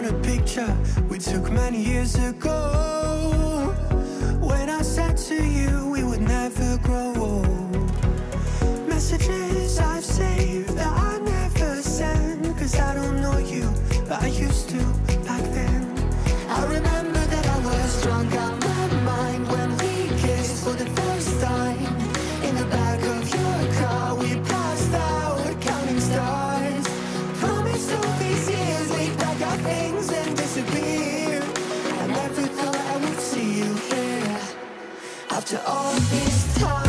on a picture we took many years ago, when I said to you we would never grow old. Messages I've saved that I never send, 'cause I don't know you, but I used to back then. I remember that I was drunk out my mind when we kissed for the first time. In the back of your car we passed out counting stars. Promised all these years we'd pack our things and disappear. I never thought I would see you here after all this time.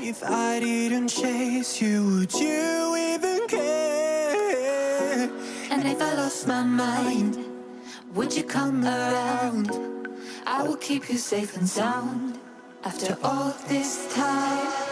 If I didn't chase you, would you even care? And if I lost my mind, would you come around? I will keep you safe and sound after all this time.